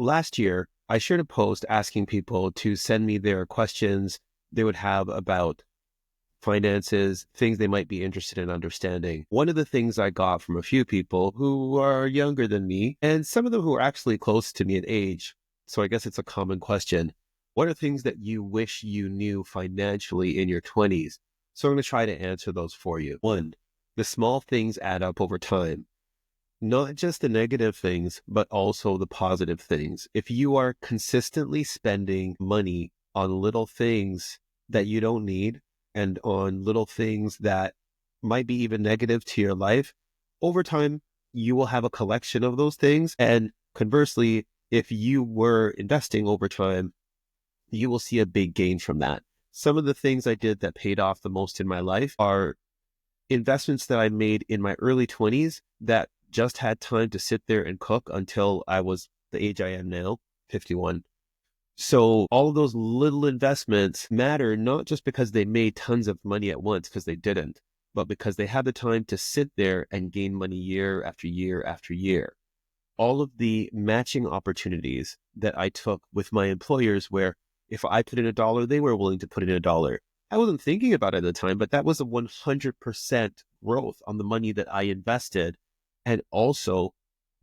Last year, I shared a post asking people to send me their questions they would have about finances, things they might be interested in understanding. One of the things I got from a few people who are younger than me, and some of them who are actually close to me in age, so I guess it's a common question. What are things that you wish you knew financially in your 20s? So I'm going to try to answer those for you. One, the small things add up over time. Not just the negative things, but also the positive things. If you are consistently spending money on little things that you don't need and on little things that might be even negative to your life, over time, you will have a collection of those things. And conversely, if you were investing over time, you will see a big gain from that. Some of the things I did that paid off the most in my life are investments that I made in my early 20s that just had time to sit there and cook until I was the age I am now, 51. So all of those little investments matter not just because they made tons of money at once, because they didn't, but because they had the time to sit there and gain money year after year after year. All of the matching opportunities that I took with my employers where if I put in a dollar, they were willing to put in a dollar. I wasn't thinking about it at the time, but that was a 100% growth on the money that I invested. And also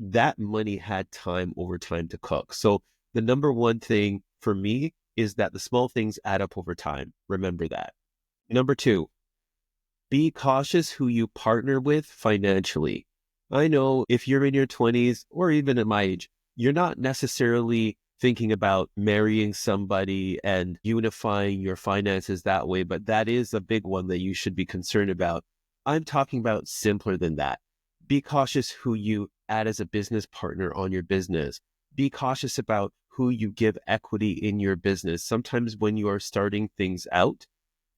that money had time over time to cook. So the number one thing for me is that the small things add up over time. Remember that. Number two, be cautious who you partner with financially. I know if you're in your 20s or even at my age, you're not necessarily thinking about marrying somebody and unifying your finances that way, but that is a big one that you should be concerned about. I'm talking about simpler than that. Be cautious who you add as a business partner on your business. Be cautious about who you give equity in your business. Sometimes when you are starting things out,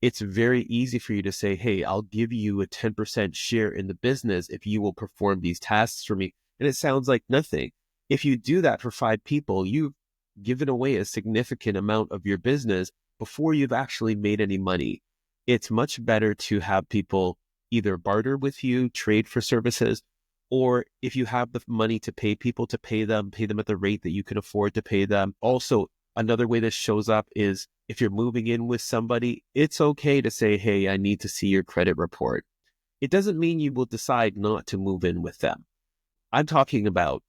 it's very easy for you to say, hey, I'll give you a 10% share in the business if you will perform these tasks for me. And it sounds like nothing. If you do that for 5 people, you've given away a significant amount of your business before you've actually made any money. It's much better to have people either barter with you, trade for services, or if you have the money to pay people, to pay them at the rate that you can afford to pay them. Also, another way this shows up is if you're moving in with somebody, it's okay to say, hey, I need to see your credit report. It doesn't mean you will decide not to move in with them. I'm talking about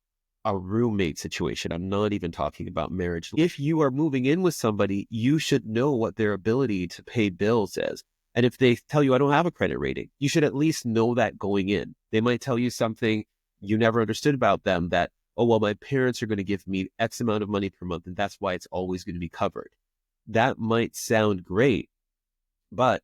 a roommate situation. I'm not even talking about marriage. If you are moving in with somebody, you should know what their ability to pay bills is. And if they tell you, I don't have a credit rating, you should at least know that going in. They might tell you something you never understood about them that, oh, well, my parents are going to give me X amount of money per month, and that's why it's always going to be covered. That might sound great, but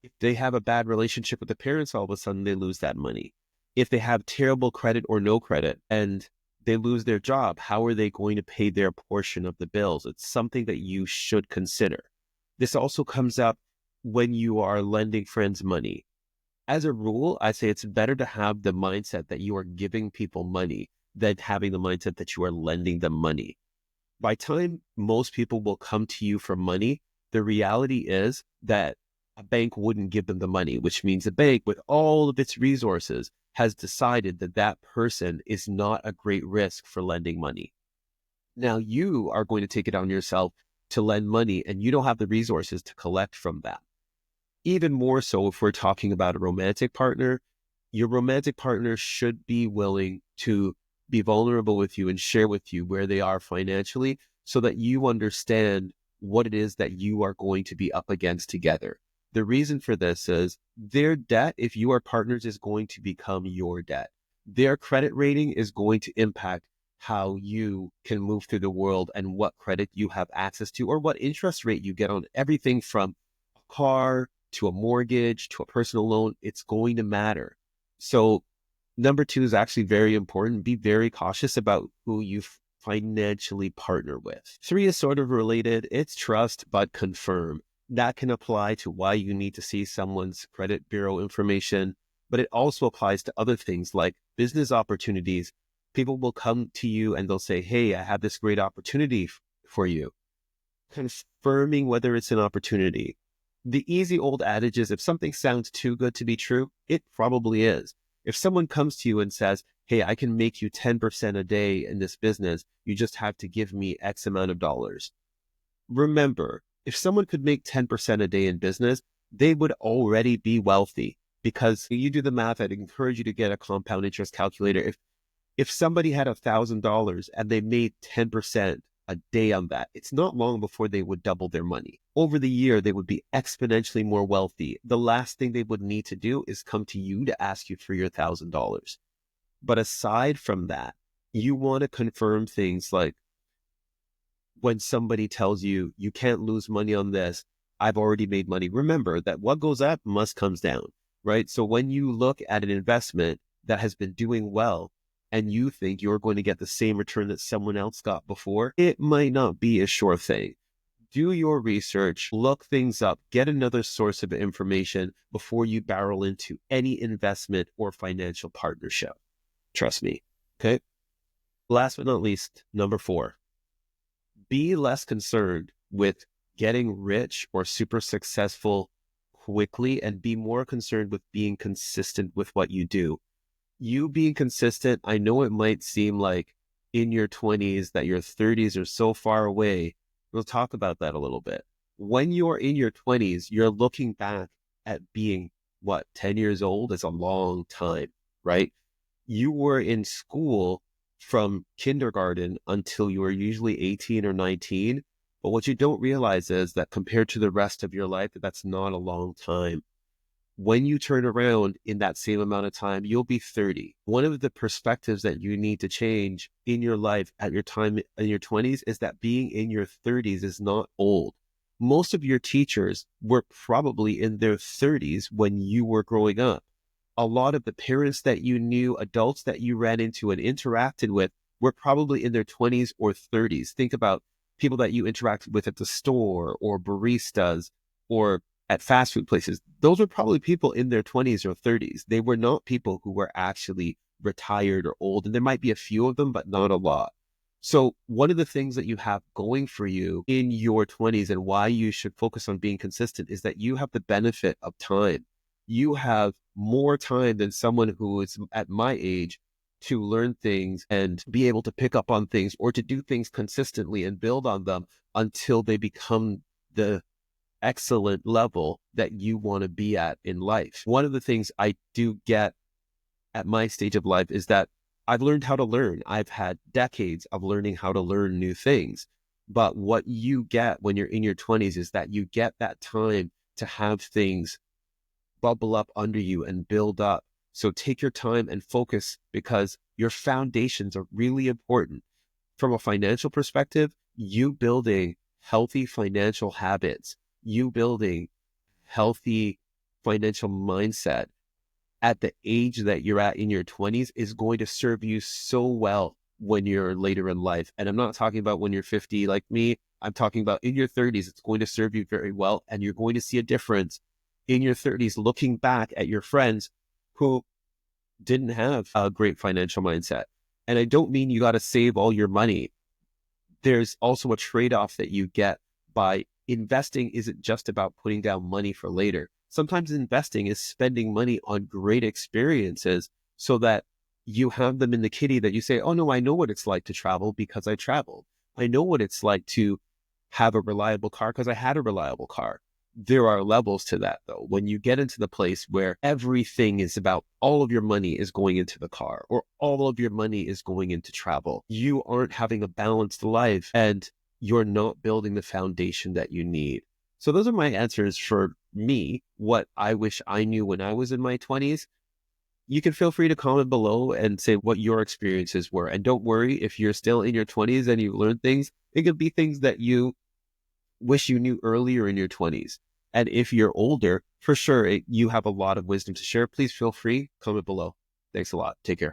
if they have a bad relationship with the parents, all of a sudden they lose that money. If they have terrible credit or no credit and they lose their job, how are they going to pay their portion of the bills? It's something that you should consider. This also comes up when you are lending friends money. As a rule, I say it's better to have the mindset that you are giving people money than having the mindset that you are lending them money. By time most people will come to you for money, the reality is that a bank wouldn't give them the money, which means the bank, with all of its resources, has decided that that person is not a great risk for lending money. Now you are going to take it on yourself to lend money and you don't have the resources to collect from that. Even more so if we're talking about a romantic partner, your romantic partner should be willing to be vulnerable with you and share with you where they are financially so that you understand what it is that you are going to be up against together. The reason for this is their debt, if you are partners, is going to become your debt. Their credit rating is going to impact how you can move through the world and what credit you have access to or what interest rate you get on everything from a car to a mortgage to a personal loan. It's going to matter. So number two is actually very important. Be very cautious about who you financially partner with. Three is sort of related. It's trust, but confirm. That can apply to why you need to see someone's credit bureau information, but it also applies to other things like business opportunities. People will come to you and they'll say, hey, I have this great opportunity for you. Confirming whether it's an opportunity. The easy old adage is if something sounds too good to be true, it probably is. If someone comes to you and says, hey, I can make you 10% a day in this business, you just have to give me X amount of dollars. Remember, if someone could make 10% a day in business, they would already be wealthy, because you do the math. I'd encourage you to get a compound interest calculator. If somebody had $1,000 and they made 10% a day on that, it's not long before they would double their money. Over the year, they would be exponentially more wealthy. The last thing they would need to do is come to you to ask you for your $1,000. But aside from that, you want to confirm things like, when somebody tells you, you can't lose money on this, I've already made money. Remember that what goes up must comes down, right? So when you look at an investment that has been doing well and you think you're going to get the same return that someone else got before, it might not be a sure thing. Do your research, look things up, get another source of information before you barrel into any investment or financial partnership. Trust me. Okay. Last but not least, number 4. Be less concerned with getting rich or super successful quickly and be more concerned with being consistent with what you do. You being consistent, I know it might seem like in your 20s that your 30s are so far away. We'll talk about that a little bit. When you're in your 20s, you're looking back at being, 10 years old is a long time, right? You were in school from kindergarten until you were usually 18 or 19. But what you don't realize is that compared to the rest of your life, that's not a long time. When you turn around in that same amount of time, you'll be 30. One of the perspectives that you need to change in your life at your time in your 20s is that being in your 30s is not old. Most of your teachers were probably in their 30s when you were growing up. A lot of the parents that you knew, adults that you ran into and interacted with, were probably in their 20s or 30s. Think about people that you interacted with at the store or baristas or at fast food places. Those were probably people in their 20s or 30s. They were not people who were actually retired or old. And there might be a few of them, but not a lot. So one of the things that you have going for you in your 20s and why you should focus on being consistent is that you have the benefit of time. You have more time than someone who is at my age to learn things and be able to pick up on things or to do things consistently and build on them until they become the excellent level that you want to be at in life. One of the things I do get at my stage of life is that I've learned how to learn. I've had decades of learning how to learn new things. But what you get when you're in your 20s is that you get that time to have things bubble up under you and build up. So take your time and focus, because your foundations are really important. From a financial perspective, you building healthy financial habits, you building healthy financial mindset at the age that you're at in your 20s is going to serve you so well when you're later in life. And I'm not talking about when you're 50 like me. I'm talking about in your 30s. It's going to serve you very well. And you're going to see a difference in your 30s looking back at your friends who didn't have a great financial mindset. And I don't mean you got to save all your money. There's also a trade-off that you get by investing. Isn't just about putting down money for later. Sometimes investing is spending money on great experiences so that you have them in the kitty that you say, oh no, I know what it's like to travel because I traveled. I know what it's like to have a reliable car because I had a reliable car. There are levels to that though. When you get into the place where everything is about all of your money is going into the car or all of your money is going into travel, you aren't having a balanced life and you're not building the foundation that you need. So those are my answers for me, what I wish I knew when I was in my 20s. You can feel free to comment below and say what your experiences were. And don't worry, if you're still in your 20s and you learn things, it could be things that you wish you knew earlier in your 20s. And if you're older, for sure, you have a lot of wisdom to share. Please feel free, comment below. Thanks a lot. Take care.